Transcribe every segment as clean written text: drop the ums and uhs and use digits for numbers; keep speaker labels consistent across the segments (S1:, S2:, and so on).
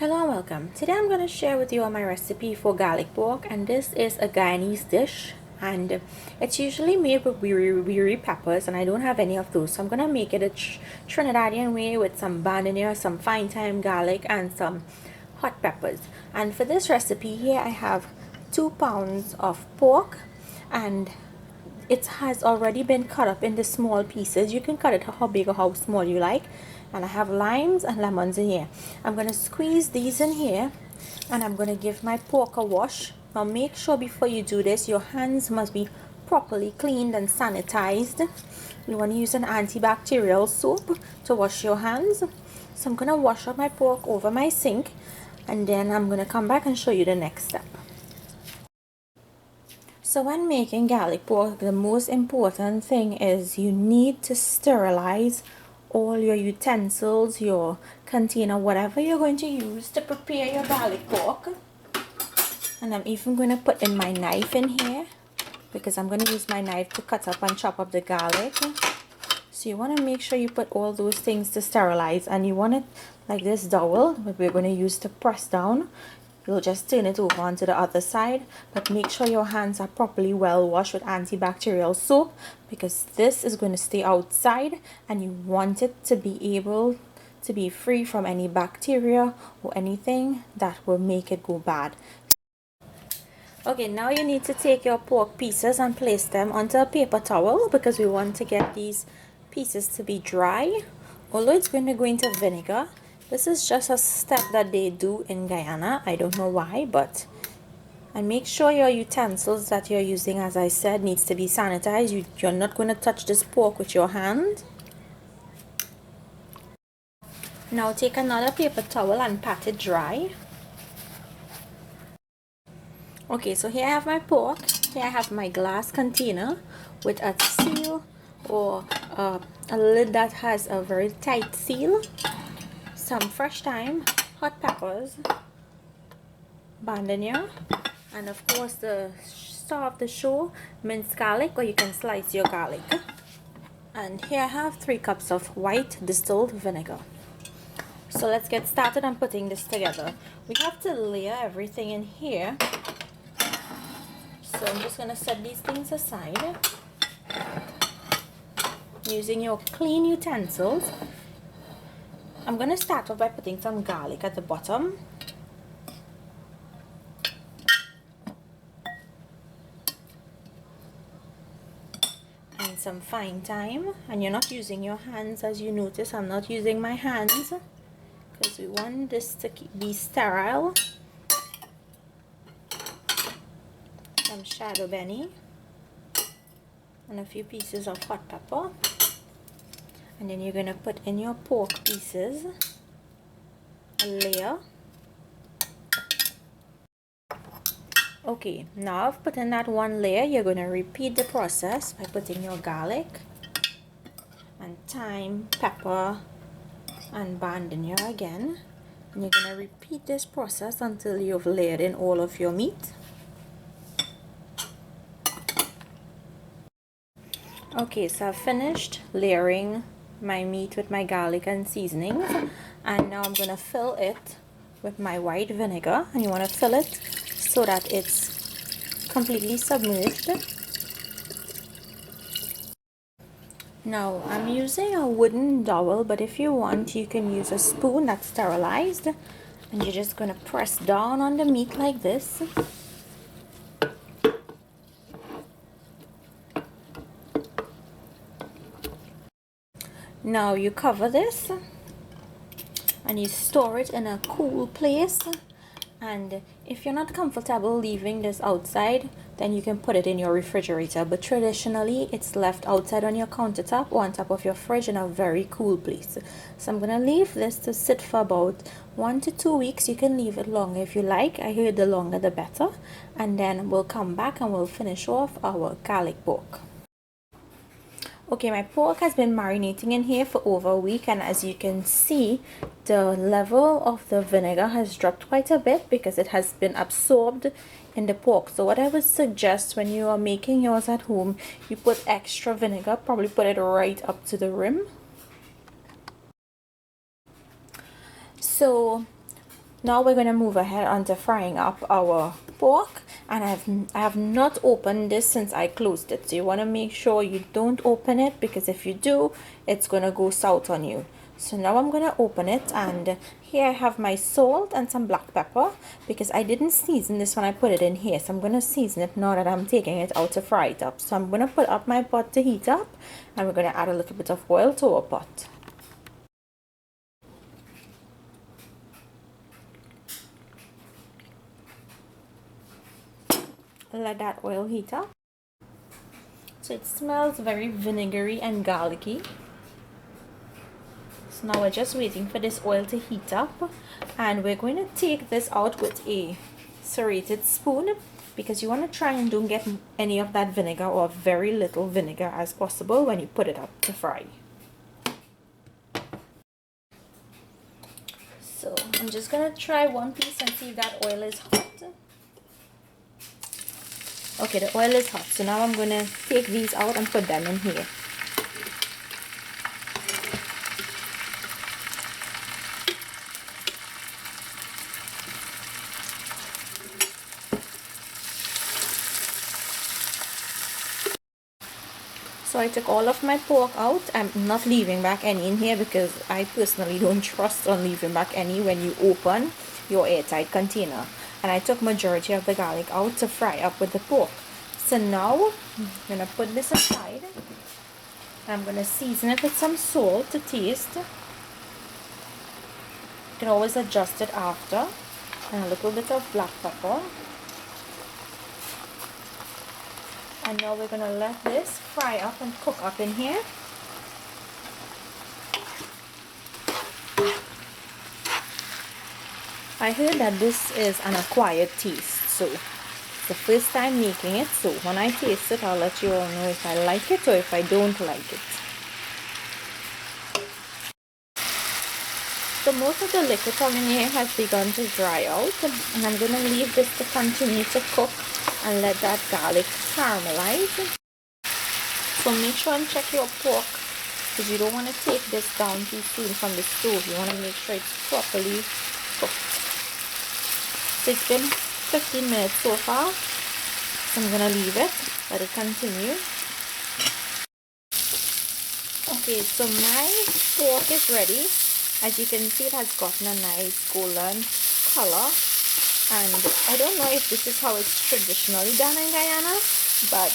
S1: Hello and welcome. Today I'm going to share with you my recipe for garlic pork, and this is a Guyanese dish, and it's usually made with wiri peppers, and I don't have any of those, so I'm going to make it a Trinidadian way with some bandanya, some fine thyme, garlic, and some hot peppers. And for this recipe here I have 2 pounds of pork, and it has already been cut up into small pieces. You can cut it how big or how small you like. And I have limes and lemons in here. I'm going to squeeze these in here, and I'm going to give my pork a wash. Now make sure before you do this your hands must be properly cleaned and sanitized. You want to use an antibacterial soap to wash your hands. So I'm going to wash up my pork over my sink, and then I'm going to come back and show you the next step. So when making garlic pork, the most important thing is you need to sterilize all your utensils, your container, whatever you're going to use to prepare your garlic pork. And I'm even going to put in my knife in here, because I'm going to use my knife to cut up and chop up the garlic. So you want to make sure you put all those things to sterilize, and you want it like this dowel that we're going to use to press down. You'll just turn it over onto the other side, but make sure your hands are properly well washed with antibacterial soap, because this is going to stay outside and you want it to be able to be free from any bacteria or anything that will make it go bad. Okay, now you need to take your pork pieces and place them onto a paper towel, because we want to get these pieces to be dry. Although it's going to go into vinegar, this is just a step that they do in Guyana. I don't know why, but and make sure your utensils that you're using, as I said, needs to be sanitized. You're not going to touch this pork with your hand. Now take another paper towel and pat it dry. Okay, so here I have my pork. Here I have my glass container with a seal, or a lid that has a very tight seal. Some fresh thyme, hot peppers, bandanya, and of course the star of the show, minced garlic, or you can slice your garlic. And here I have 3 cups of white distilled vinegar. So let's get started on putting this together. We have to layer everything in here. So I'm just going to set these things aside. Using your clean utensils, I'm going to start off by putting some garlic at the bottom. And some fine thyme. And you're not using your hands, as you notice. I'm not using my hands, because we want this to be sterile. Some shadow benny. And a few pieces of hot pepper. And then you're going to put in your pork pieces, a layer. Okay, now I've put in that one layer. You're going to repeat the process by putting your garlic and thyme, pepper, and bandanya again. And you're going to repeat this process until you've layered in all of your meat. Okay, so I've finished layering my meat with my garlic and seasonings, and now I'm going to fill it with my white vinegar. And you want to fill it so that it's completely submerged. Now I'm using a wooden dowel, but if you want you can use a spoon that's sterilized, and you're just going to press down on the meat like this. Now you cover this and you store it in a cool place, and if you're not comfortable leaving this outside, then you can put it in your refrigerator, but traditionally it's left outside on your countertop or on top of your fridge in a very cool place. So I'm going to leave this to sit for about 1 to 2 weeks. You can leave it longer if you like. I heard the longer the better. And then we'll come back and we'll finish off our garlic pork. Okay, my pork has been marinating in here for over a week, and as you can see, the level of the vinegar has dropped quite a bit because it has been absorbed in the pork. So what I would suggest when you are making yours at home, you put extra vinegar, probably put it right up to the rim. So Now we're going to move ahead onto frying up our pork, and I have not opened this since I closed it, so you want to make sure you don't open it, because if you do, it's going to go south on you. So now I'm going to open it, and here I have my salt and some black pepper, because I didn't season this when I put it in here, so I'm going to season it now that I'm taking it out to fry it up. So I'm going to put up my pot to heat up, and we're going to add a little bit of oil to our pot. Let that oil heat up. So it smells very vinegary and garlicky. So now we're just waiting for this oil to heat up, and we're going to take this out with a serrated spoon, because you want to try and don't get any of that vinegar, or very little vinegar as possible, when you put it up to fry. So I'm just going to try one piece and see if that oil is hot. Okay, the oil is hot, so now I'm going to take these out and put them in here. So I took all of my pork out. I'm not leaving back any in here, because I personally don't trust on leaving back any when you open your airtight container. And I took majority of the garlic out to fry up with the pork. So now I'm going to put this aside. I'm going to season it with some salt to taste. You can always adjust it after. And a little bit of black pepper. And now we're going to let this fry up and cook up in here. I heard that this is an acquired taste, so it's the first time making it, so when I taste it, I'll let you all know if I like it or if I don't like it. So most of the liquid from in here has begun to dry out, and I'm going to leave this to continue to cook and let that garlic caramelize. So make sure and check your pork, because you don't want to take this down too soon from the stove. You want to make sure it's properly cooked. So it's been 15 minutes so far, so I'm going to leave it, let it continue. Okay, so my pork is ready. As you can see, it has gotten a nice golden color, and I don't know if this is how it's traditionally done in Guyana, but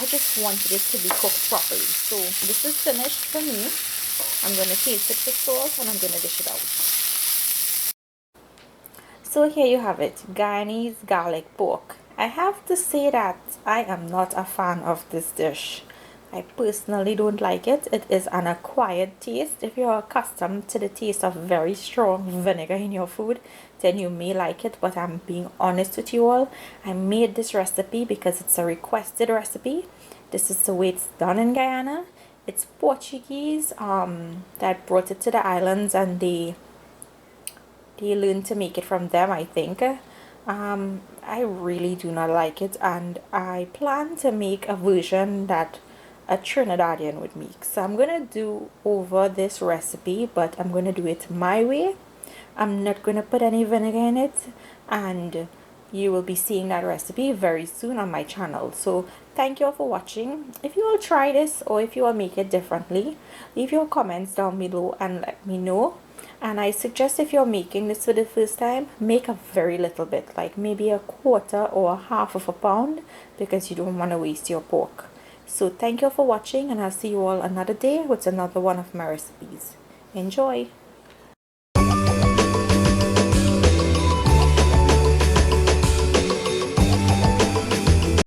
S1: I just wanted it to be cooked properly. So this is finished for me. I'm going to taste it for salt, and I'm going to dish it out. So here you have it, Guyanese garlic pork. I have to say that I am not a fan of this dish. I personally don't like it. It is an acquired taste. If you're accustomed to the taste of very strong vinegar in your food, then you may like it, but I'm being honest with you all. I made this recipe because it's a requested recipe. This is the way it's done in Guyana. It's Portuguese that brought it to the islands, and they learned to make it from them, I think. I really do not like it, and I plan to make a version that a Trinidadian would make. So I'm gonna do over this recipe, but I'm gonna do it my way. I'm not gonna put any vinegar in it, and you will be seeing that recipe very soon on my channel. So thank you all for watching. If you all try this, or if you all make it differently, leave your comments down below and let me know. And I suggest, if you're making this for the first time, make a very little bit, like maybe a quarter or a half of a pound, because you don't want to waste your pork. So thank you all for watching, and I'll see you all another day with another one of my recipes. Enjoy!